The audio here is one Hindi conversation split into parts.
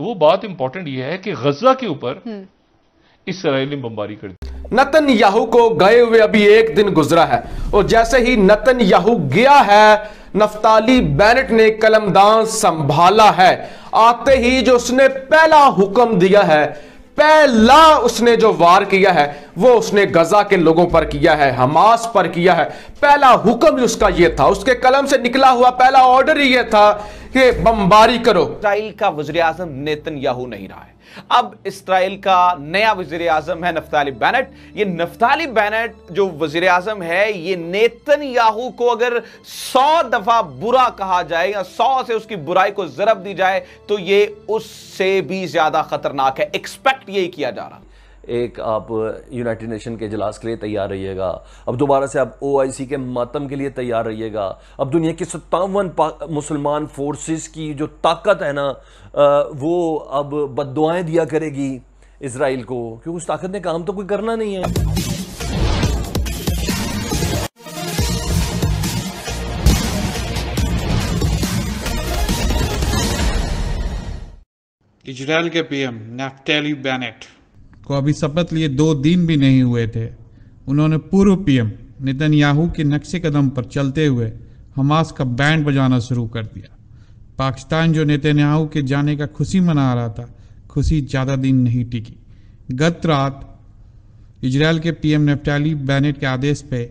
वो बात इंपॉर्टेंट ये है कि गजा के ऊपर इसराइल ने बमबारी कर दी। नेतन्याहू को गए हुए अभी एक दिन गुजरा है और जैसे ही नेतन्याहू गया है, नफ्ताली बेनेट ने कलमदान संभाला है। आते ही जो उसने पहला हुक्म दिया है, पहला उसने जो वार किया है वो उसने गजा के लोगों पर किया है, हमास पर किया है। पहला हुक्म ही उसका ये था, उसके कलम से निकला हुआ पहला ऑर्डर ही ये था कि बमबारी करो। इस्राइल का वज़ीर आज़म नेतन्याहू नहीं रहा है, अब इस्राइल का नया वज़ीर आज़म है नफ्ताली बेनेट। ये नफ्ताली बेनेट जो वज़ीर आज़म है, ये नेतन्याहू को अगर 100 दफा बुरा कहा जाए या 100 से उसकी बुराई को ज़रब दी जाए तो ये उससे भी ज्यादा खतरनाक है। एक्सपेक्ट यही किया जा रहा। एक आप यूनाइटेड नेशन के इजलास के लिए तैयार रहिएगा, अब दोबारा से आप OIC के मातम के लिए तैयार रहिएगा। अब दुनिया की 57 मुसलमान फोर्सेस की जो ताकत है ना, वो अब बद्दुआएं दिया करेगी इजराइल को, क्योंकि उस ताकत ने काम तो कोई करना नहीं है। इजराइल के PM नफ्ताली बेनेट को अभी शपथ लिए 2 दिन भी नहीं हुए थे, उन्होंने पूर्व PM नेतन्याहू के नक्शे कदम पर चलते हुए हमास का बैंड बजाना शुरू कर दिया। पाकिस्तान जो नेतन्याहू के जाने का खुशी मना रहा था, खुशी ज़्यादा दिन नहीं टिकी। गत रात इजराइल के PM नफ्ताली बेनेट के आदेश पे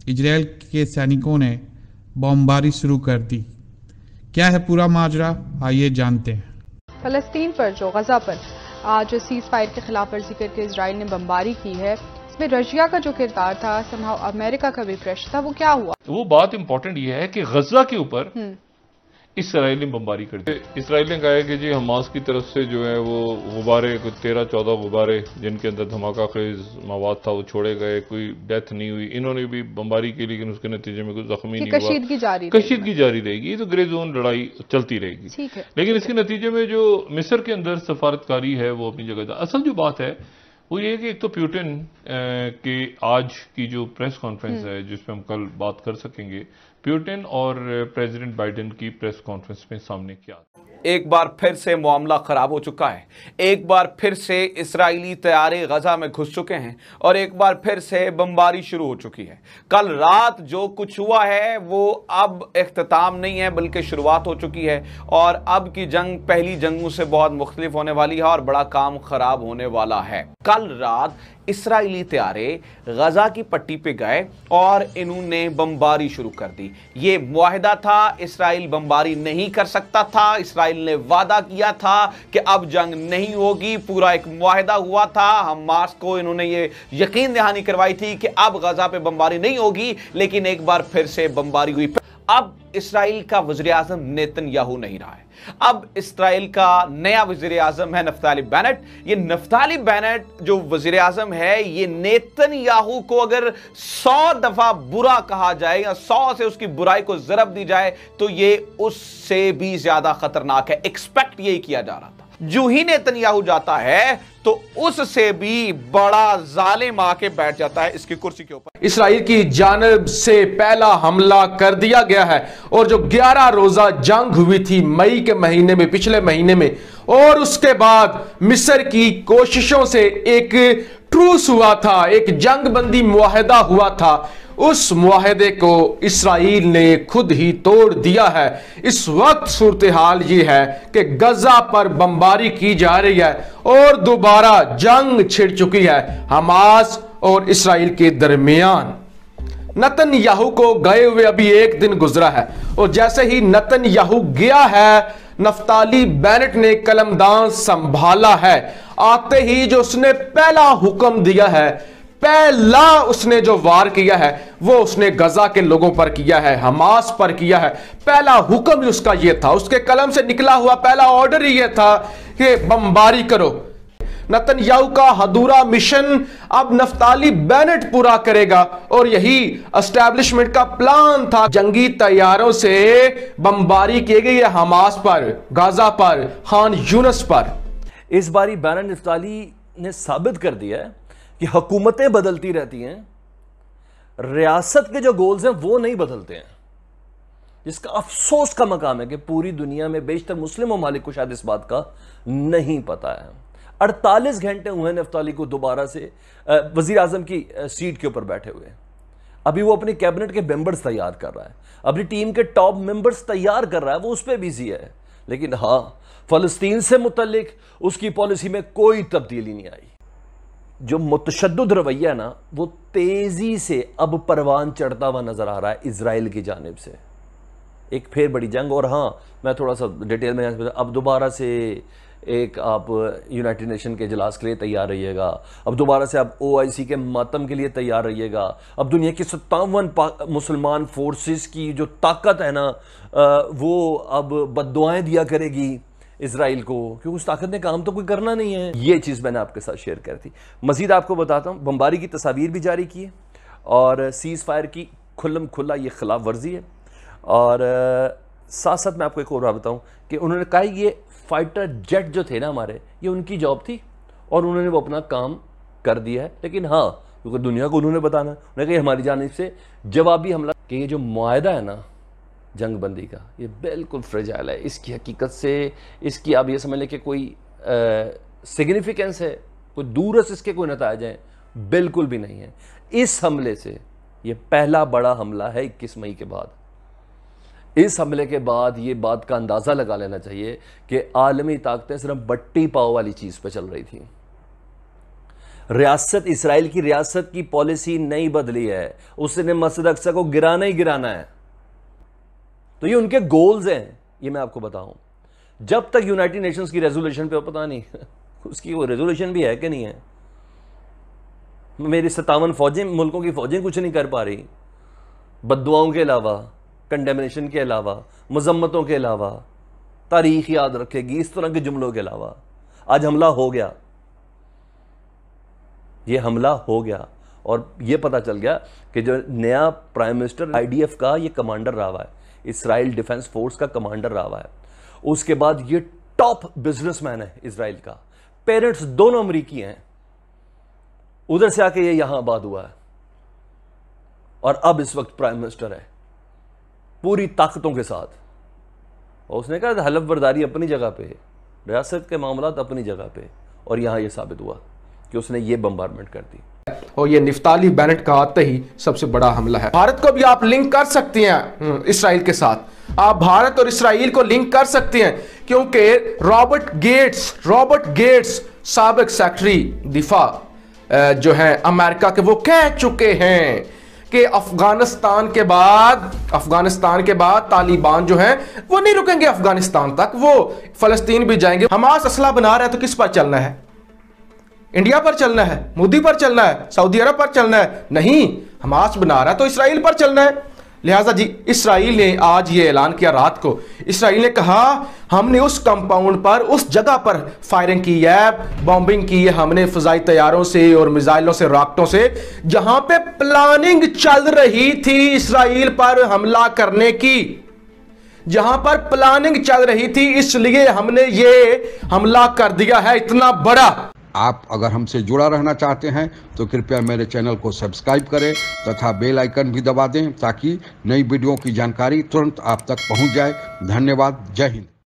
इजराइल के सैनिकों ने बमबारी शुरू कर दी। क्या है पूरा माजरा, आइए जानते हैं। फलस्तीन पर जो गजा पर आज सीज फायर के खिलाफ वर्जी करके इजराइल ने बमबारी की है, इसमें रशिया का जो किरदार था, समहाउ अमेरिका का भी प्रश्न था, वो क्या हुआ? वो बात इंपॉर्टेंट ये है कि गजा के ऊपर इसराइल ने बमबारी कर दी। इसराइल ने कहा है कि जी हमास की तरफ से जो है वो गुब्बारे, 13-14 गुब्बारे जिनके अंदर धमाका खेज मवाद था वो छोड़े गए, कोई डेथ नहीं हुई। इन्होंने भी बमबारी की लेकिन उसके नतीजे में कोई जख्मी नहीं हुआ। कशीदगी जारी रहेगी, तो ग्रे जोन लड़ाई चलती रहेगी। लेकिन इसके नतीजे में जो मिस्र के अंदर सफारतकारी है वो अपनी जगह था। असल जो बात है वो ये कि एक तो प्यूटिन के आज की जो प्रेस कॉन्फ्रेंस है जिसपे हम कल बात कर सकेंगे, प्यूटिन और प्रेसिडेंट बाइडेन की प्रेस कॉन्फ्रेंस में सामने क्या एक बार फिर से मामला खराब हो चुका है। एक बार फिर से इस्राएली तैयारे गजा में घुस चुके हैं और एक बार फिर से बमबारी शुरू हो चुकी है। कल रात जो कुछ हुआ है वो अब इख्तिताम नहीं है बल्कि शुरुआत हो चुकी है और अब की जंग पहली जंगों से बहुत मुख्तलिफ होने वाली है और बड़ा काम खराब होने वाला है। कल रात इस्राएली तैयारे गजा की पट्टी पे गए और इन्होंने बमबारी शुरू कर दी। ये मुआहिदा था, इस्राइल बमबारी नहीं कर सकता था। इस्राइल ने वादा किया था कि अब जंग नहीं होगी, पूरा एक मुआहिदा हुआ था। हमास को इन्होंने ये यकीन दहानी करवाई थी कि अब गजा पे बमबारी नहीं होगी, लेकिन एक बार फिर से बमबारी हुई। अब इस्राइल का वज़ीर आज़म नेतन्याहू नहीं रहा है, अब इस्राइल का नया वज़ीर आज़म है नफ्ताली बेनेट। ये नफ्ताली बेनेट जो वज़ीर आज़म है, ये नेतन्याहू को अगर 100 दफा बुरा कहा जाए या 100 से उसकी बुराई को ज़रब दी जाए तो ये उससे भी ज्यादा खतरनाक है। एक्सपेक्ट यही किया जा रहा था। जो ही नेतन्याहू जाता है तो उससे भी बड़ा जालिम आके बैठ जाता है इसकी कुर्सी के ऊपर। इसराइल की जानब से पहला हमला कर दिया गया है और जो 11 रोजा जंग हुई थी मई के महीने में, पिछले महीने में, और उसके बाद मिस्र की कोशिशों से एक ट्रूस हुआ था, एक जंगबंदी मुआहदा हुआ था, उस मुआहदे को इसराइल ने खुद ही तोड़ दिया है। इस वक्त सूरत हाल ये है कि गजा पर बमबारी की जा रही है और दोबारा जंग छिड़ चुकी है हमास और इसराइल के दरमियान। नेतन्याहू को गए हुए अभी एक दिन गुजरा है और जैसे ही नेतन्याहू गया है, नफ्ताली बेनेट ने कलमदान संभाला है। आते ही जो उसने पहला हुक्म दिया है, पहला उसने जो वार किया है वो उसने गजा के लोगों पर किया है, हमास पर किया है। पहला हुक्म ही उसका ये था, उसके कलम से निकला हुआ पहला ऑर्डर ही ये था कि बमबारी करो। नेतन्याहू का अधूरा मिशन अब नफ्ताली बेनेट पूरा करेगा और यही एस्टैब्लिशमेंट का प्लान था। जंगी तैयारों से बमबारी की गई है हमास पर, गाजा पर, खान यूनस पर। इस बारी बेनेट नफ्ताली ने साबित कर दिया है कि हुकूमतें बदलती रहती हैं, रियासत के जो गोल्स हैं वो नहीं बदलते हैं। जिसका अफसोस का मकाम है कि पूरी दुनिया में बेशतर मुस्लिम ममालिक को शायद इस बात का नहीं पता है। 48 घंटे हुए नफ्ताली को दोबारा से वजीर आजम की सीट के ऊपर बैठे हुए। अभी वो अपने कैबिनेट के मेंबर्स तैयार कर रहा है, अपनी टीम के टॉप मेंबर्स तैयार कर रहा है, वो उस पर बिजी है। लेकिन हाँ, फलस्तीन से मुतल्लिक उसकी पॉलिसी में कोई तब्दीली नहीं आई। जो मुतशद्दिद रवैया ना, वो तेजी से अब परवान चढ़ता हुआ नजर आ रहा है इजराइल की जानिब से। एक फिर बड़ी जंग, और हाँ मैं थोड़ा सा डिटेल में अब दोबारा से एक आप यूनाइटेड नेशन के इजलास के लिए तैयार रहिएगा, अब दोबारा से आप OIC के मातम के लिए तैयार रहिएगा। अब दुनिया की 57 मुसलमान फोर्सेस की जो ताकत है ना, वो अब बद्दुआएं दिया करेगी इजराइल को, क्योंकि उस ताकत ने काम तो कोई करना नहीं है। ये चीज़ मैंने आपके साथ शेयर कर थी। मजीद आपको बताता हूँ, बमबारी की तस्वीर भी जारी की है और सीज़ फायर की खुल्लम खुल्ला ये खिलाफ वर्जी है। और साथ साथ मैं आपको एक और बात बताऊँ कि उन्होंने कहा ये फाइटर जेट जो थे ना हमारे, ये उनकी जॉब थी और उन्होंने वो अपना काम कर दिया है। लेकिन हाँ, क्योंकि दुनिया को उन्होंने बताना, उन्होंने कहा हमारी जानिब से जवाबी हमला कि ये जो मुआहदा है ना जंग बंदी का, ये बिल्कुल फ्रेजाइल है। इसकी हकीकत से इसकी आप ये समझ लें कि कोई सिग्निफिकेंस है, कोई दूरस इसके कोई नतायज हैं, बिल्कुल भी नहीं है। इस हमले से ये पहला बड़ा हमला है 21 मई के बाद। इस हमले के बाद ये बात का अंदाज़ा लगा लेना चाहिए कि आलमी ताकतें सिर्फ बट्टी पाव वाली चीज़ पे चल रही थी। रियासत, इसराइल की रियासत की पॉलिसी नहीं बदली है, उसने मस्जिद अक्सा को गिराना ही गिराना है। तो ये उनके गोल्स हैं, ये मैं आपको बताऊं। जब तक यूनाइटेड नेशंस की रेजोल्यूशन पे पता नहीं उसकी वो रेजोल्यूशन भी है कि नहीं है। मेरी 57 फौजें, मुल्कों की फौजें कुछ नहीं कर पा रही, बद्दुआओं के अलावा, कंडेमिनेशन के अलावा, मजम्मतों के अलावा, तारीख याद रखेगी, इस तरह के जुमलों के अलावा। आज हमला हो गया, ये हमला हो गया और ये पता चल गया कि जो नया प्राइम मिनिस्टर IDF का ये कमांडर रहा हुआ है, इसराइल डिफेंस फोर्स का कमांडर रहा हुआ है। उसके बाद ये टॉप बिजनेसमैन है इसराइल का, पेरेंट्स दोनों अमरीकी हैं, उधर से आके ये यहां आबाद हुआ है और अब इस वक्त प्राइम मिनिस्टर है पूरी ताकतों के साथ। और उसने कहा हलफ बर्दारी अपनी जगह पे, रियासत के मामलात अपनी जगह पे, और यहां यह साबित हुआ कि उसने ये बम्बारमेंट कर दी। और ये नफ्ताली बेनेट का आते ही सबसे बड़ा हमला है। भारत को भी आप लिंक कर सकते हैं इसराइल के साथ, आप भारत और इसराइल को लिंक कर सकते हैं, क्योंकि रॉबर्ट गेट्स साबिक सेक्रेटरी दिफा जो है अमेरिका के, वो कह चुके हैं कि अफगानिस्तान के बाद तालिबान जो है वो नहीं रुकेंगे अफगानिस्तान तक, वो फलस्तीन भी जाएंगे। हमास असला बना रहा है तो किस पर चलना है? इंडिया पर चलना है, मोदी पर चलना है, सऊदी अरब पर चलना है? नहीं, हमास बना रहा है तो इसराइल पर चलना है। लिहाजा जी इसराइल ने आज ये ऐलान किया, रात को इसराइल ने कहा हमने उस कंपाउंड पर, उस जगह पर फायरिंग की है, बॉम्बिंग की है हमने फजाई तैयारों से और मिसाइलों से, रॉकेटों से, जहां पे प्लानिंग चल रही थी इसराइल पर हमला करने की, जहां पर प्लानिंग चल रही थी, इसलिए हमने ये हमला कर दिया है इतना बड़ा। आप अगर हमसे जुड़ा रहना चाहते हैं तो कृपया मेरे चैनल को सब्सक्राइब करें तथा बेल आइकन भी दबा दें ताकि नई वीडियो की जानकारी तुरंत आप तक पहुंच जाए। धन्यवाद। जय हिंद।